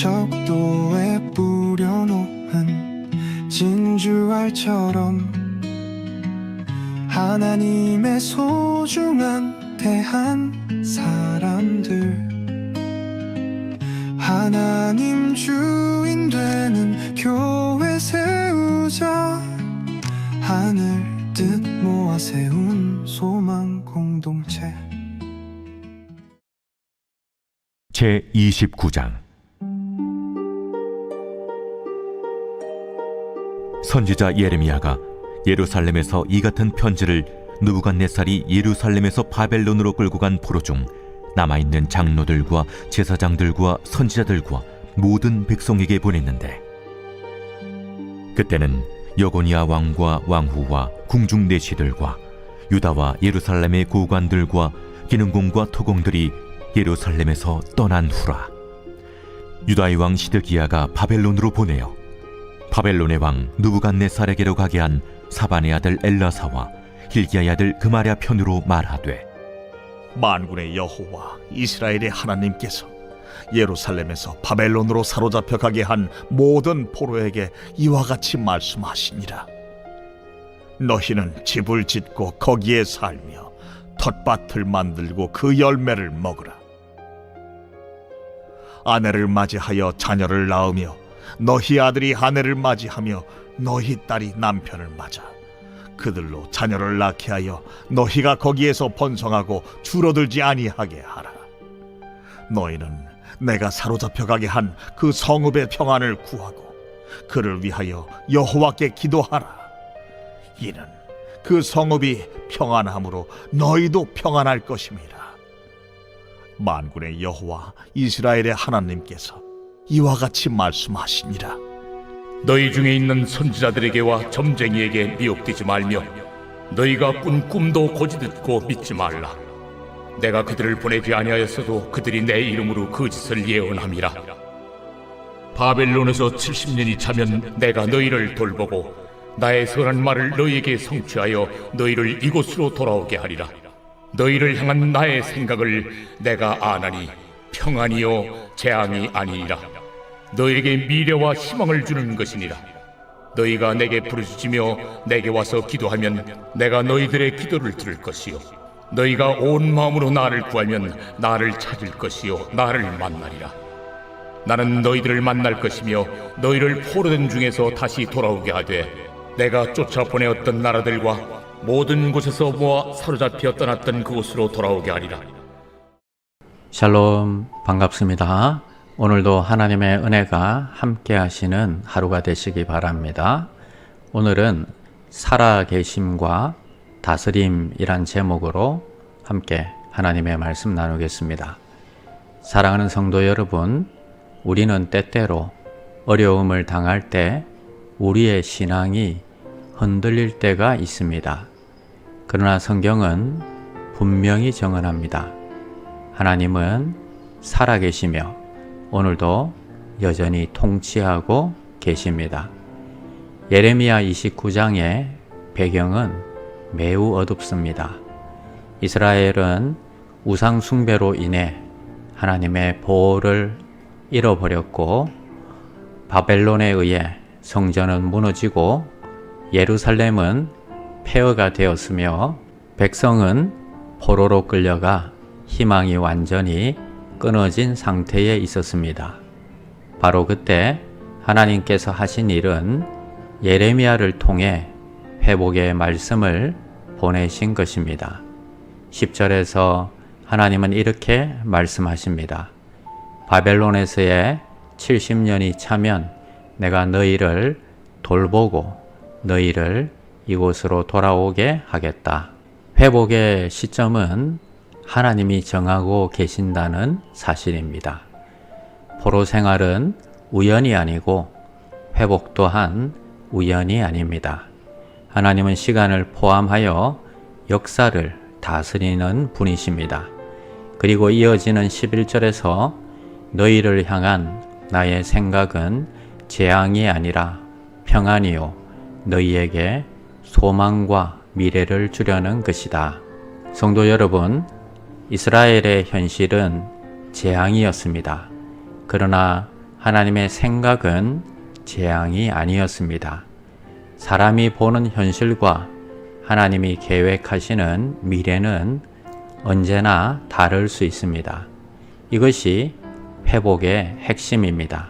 적도에 뿌려놓은 진주알처럼 하나님의 소중한 대한 사람들, 하나님 주인 되는 교회 세우자. 하늘 뜻 모아 세운 소망 공동체. 제29장 선지자 예레미야가 예루살렘에서 이 같은 편지를 느부갓네살이 예루살렘에서 바벨론으로 끌고 간 포로 중 남아있는 장로들과 제사장들과 선지자들과 모든 백성에게 보냈는데, 그때는 여고니아 왕과 왕후와 궁중 내시들과 유다와 예루살렘의 고관들과 기능공과 토공들이 예루살렘에서 떠난 후라. 유다의 왕 시드기야가 바벨론으로 보내어 바벨론의 왕 느부갓네살에게로 가게 한 사반의 아들 엘라사와 hil기야의 아들 그마랴 편으로 말하되, 만군의 여호와 이스라엘의 하나님께서 예루살렘에서 바벨론으로 사로잡혀 가게 한 모든 포로에게 이와 같이 말씀하시니라. 너희는 집을 짓고 거기에 살며 텃밭을 만들고 그 열매를 먹으라. 아내를 맞이하여 자녀를 낳으며 너희 아들이 아내를 맞이하며 너희 딸이 남편을 맞아 그들로 자녀를 낳게 하여 너희가 거기에서 번성하고 줄어들지 아니하게 하라. 너희는 내가 사로잡혀 가게 한 그 성읍의 평안을 구하고 그를 위하여 여호와께 기도하라. 이는 그 성읍이 평안함으로 너희도 평안할 것임이라. 만군의 여호와 이스라엘의 하나님께서 이와 같이 말씀하시니라. 너희 중에 있는 선지자들에게와 점쟁이에게 미혹되지 말며 너희가 꾼 꿈도 고지 듣고 믿지 말라. 내가 그들을 보내지 아니하였어도 그들이 내 이름으로 그 짓을 예언함이라. 바벨론에서 70년이 차면 내가 너희를 돌보고 나의 선한 말을 너희에게 성취하여 너희를 이곳으로 돌아오게 하리라. 너희를 향한 나의 생각을 내가 아나니 평안이요 재앙이 아니니라. 너희에게 미래와 희망을 주는 것이니라. 너희가 내게 부르짖으며 내게 와서 기도하면 내가 너희들의 기도를 들을 것이요 너희가 온 마음으로 나를 구하면 나를 찾을 것이요 나를 만나리라. 나는 너희들을 만날 것이며 너희를 포로된 중에서 다시 돌아오게 하되 내가 쫓아보내었던 나라들과 모든 곳에서 모아 사로잡혀 떠났던 그곳으로 돌아오게 하리라. 샬롬, 반갑습니다. 오늘도 하나님의 은혜가 함께 하시는 하루가 되시기 바랍니다. 오늘은 살아계심과 다스림이란 제목으로 함께 하나님의 말씀 나누겠습니다. 사랑하는 성도 여러분, 우리는 때때로 어려움을 당할 때 우리의 신앙이 흔들릴 때가 있습니다. 그러나 성경은 분명히 정언합니다. 하나님은 살아계시며 오늘도 여전히 통치하고 계십니다. 예레미야 29장의 배경은 매우 어둡습니다. 이스라엘은 우상 숭배로 인해 하나님의 보호를 잃어버렸고 바벨론에 의해 성전은 무너지고 예루살렘은 폐허가 되었으며 백성은 포로로 끌려가 희망이 완전히 끊어진 상태에 있었습니다. 바로 그때 하나님께서 하신 일은 예레미야를 통해 회복의 말씀을 보내신 것입니다. 10절에서 하나님은 이렇게 말씀하십니다. 바벨론에서의 70년이 차면 내가 너희를 돌보고 너희를 이곳으로 돌아오게 하겠다. 회복의 시점은 하나님이 정하고 계신다는 사실입니다. 포로 생활은 우연이 아니고 회복 또한 우연이 아닙니다. 하나님은 시간을 포함하여 역사를 다스리는 분이십니다. 그리고 이어지는 11절에서 너희를 향한 나의 생각은 재앙이 아니라 평안이요 너희에게 소망과 미래를 주려는 것이다. 성도 여러분, 이스라엘의 현실은 재앙이었습니다. 그러나 하나님의 생각은 재앙이 아니었습니다. 사람이 보는 현실과 하나님이 계획하시는 미래는 언제나 다를 수 있습니다. 이것이 회복의 핵심입니다.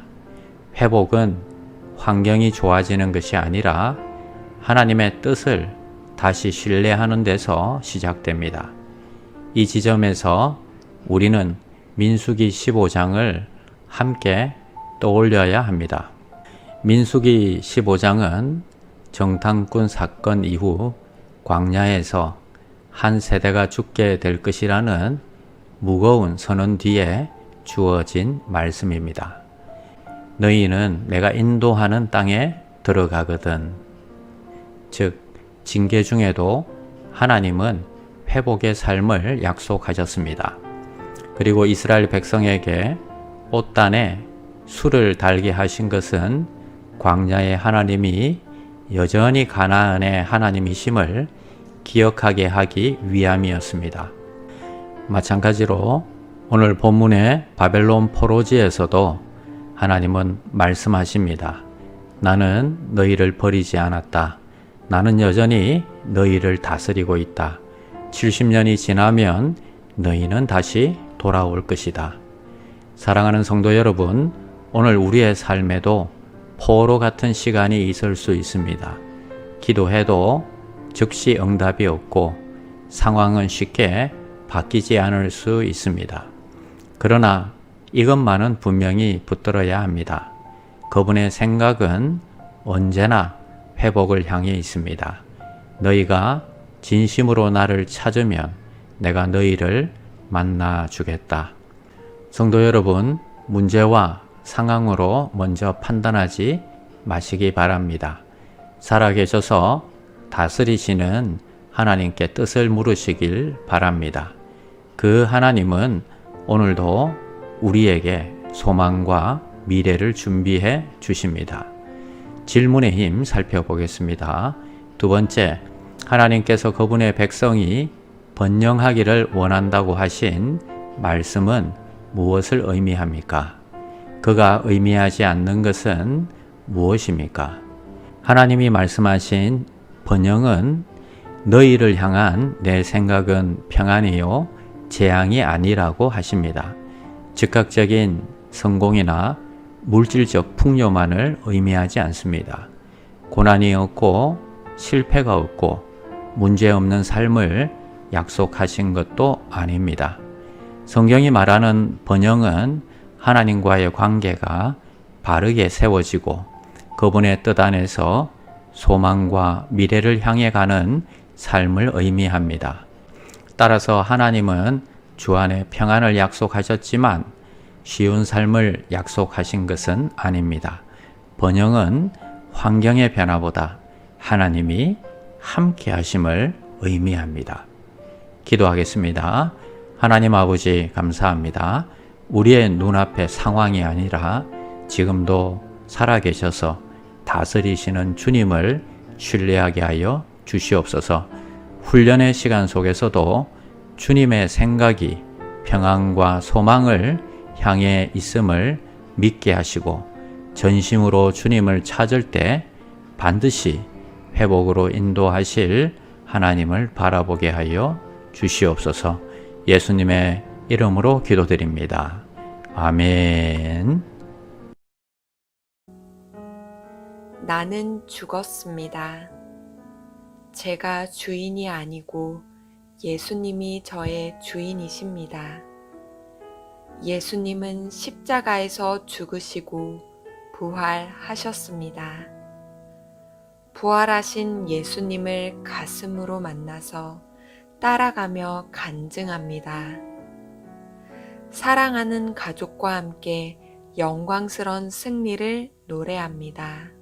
회복은 환경이 좋아지는 것이 아니라 하나님의 뜻을 다시 신뢰하는 데서 시작됩니다. 이 지점에서 우리는 민수기 15장을 함께 떠올려야 합니다. 민수기 15장은 정탐꾼 사건 이후 광야에서 한 세대가 죽게 될 것이라는 무거운 선언 뒤에 주어진 말씀입니다. 너희는 내가 인도하는 땅에 들어가거든. 즉, 징계 중에도 하나님은 회복의 삶을 약속하셨습니다. 그리고 이스라엘 백성에게 옷단에 술을 달게 하신 것은 광야의 하나님이 여전히 가나안의 하나님이심을 기억하게 하기 위함이었습니다. 마찬가지로 오늘 본문의 바벨론 포로지에서도 하나님은 말씀하십니다. 나는 너희를 버리지 않았다. 나는 여전히 너희를 다스리고 있다. 70년이 지나면 너희는 다시 돌아올 것이다. 사랑하는 성도 여러분, 오늘 우리의 삶에도 포로 같은 시간이 있을 수 있습니다. 기도해도 즉시 응답이 없고 상황은 쉽게 바뀌지 않을 수 있습니다. 그러나 이것만은 분명히 붙들어야 합니다. 그분의 생각은 언제나 회복을 향해 있습니다. 너희가 진심으로 나를 찾으면 내가 너희를 만나 주겠다. 성도 여러분, 문제와 상황으로 먼저 판단하지 마시기 바랍니다. 살아계셔서 다스리시는 하나님께 뜻을 물으시길 바랍니다. 그 하나님은 오늘도 우리에게 소망과 미래를 준비해 주십니다. 질문의 힘 살펴보겠습니다. 두 번째, 하나님께서 그분의 백성이 번영하기를 원한다고 하신 말씀은 무엇을 의미합니까? 그가 의미하지 않는 것은 무엇입니까? 하나님이 말씀하신 번영은 너희를 향한 내 생각은 평안이요 재앙이 아니라고 하십니다. 즉각적인 성공이나 물질적 풍요만을 의미하지 않습니다. 고난이 없고 실패가 없고 문제없는 삶을 약속하신 것도 아닙니다. 성경이 말하는 번영은 하나님과의 관계가 바르게 세워지고 그분의 뜻 안에서 소망과 미래를 향해 가는 삶을 의미합니다. 따라서 하나님은 주 안에 평안을 약속하셨지만 쉬운 삶을 약속하신 것은 아닙니다. 번영은 환경의 변화보다 하나님이 함께 하심을 의미합니다. 기도하겠습니다. 하나님 아버지 감사합니다. 우리의 눈앞의 상황이 아니라 지금도 살아계셔서 다스리시는 주님을 신뢰하게 하여 주시옵소서. 훈련의 시간 속에서도 주님의 생각이 평안과 소망을 향해 있음을 믿게 하시고 전심으로 주님을 찾을 때 반드시 회복으로 인도하실 하나님을 바라보게 하여 주시옵소서. 예수님의 이름으로 기도드립니다. 아멘. 나는 죽었습니다. 제가 주인이 아니고 예수님이 저의 주인이십니다. 예수님은 십자가에서 죽으시고 부활하셨습니다. 부활하신 예수님을 가슴으로 만나서 따라가며 간증합니다. 사랑하는 가족과 함께 영광스러운 승리를 노래합니다.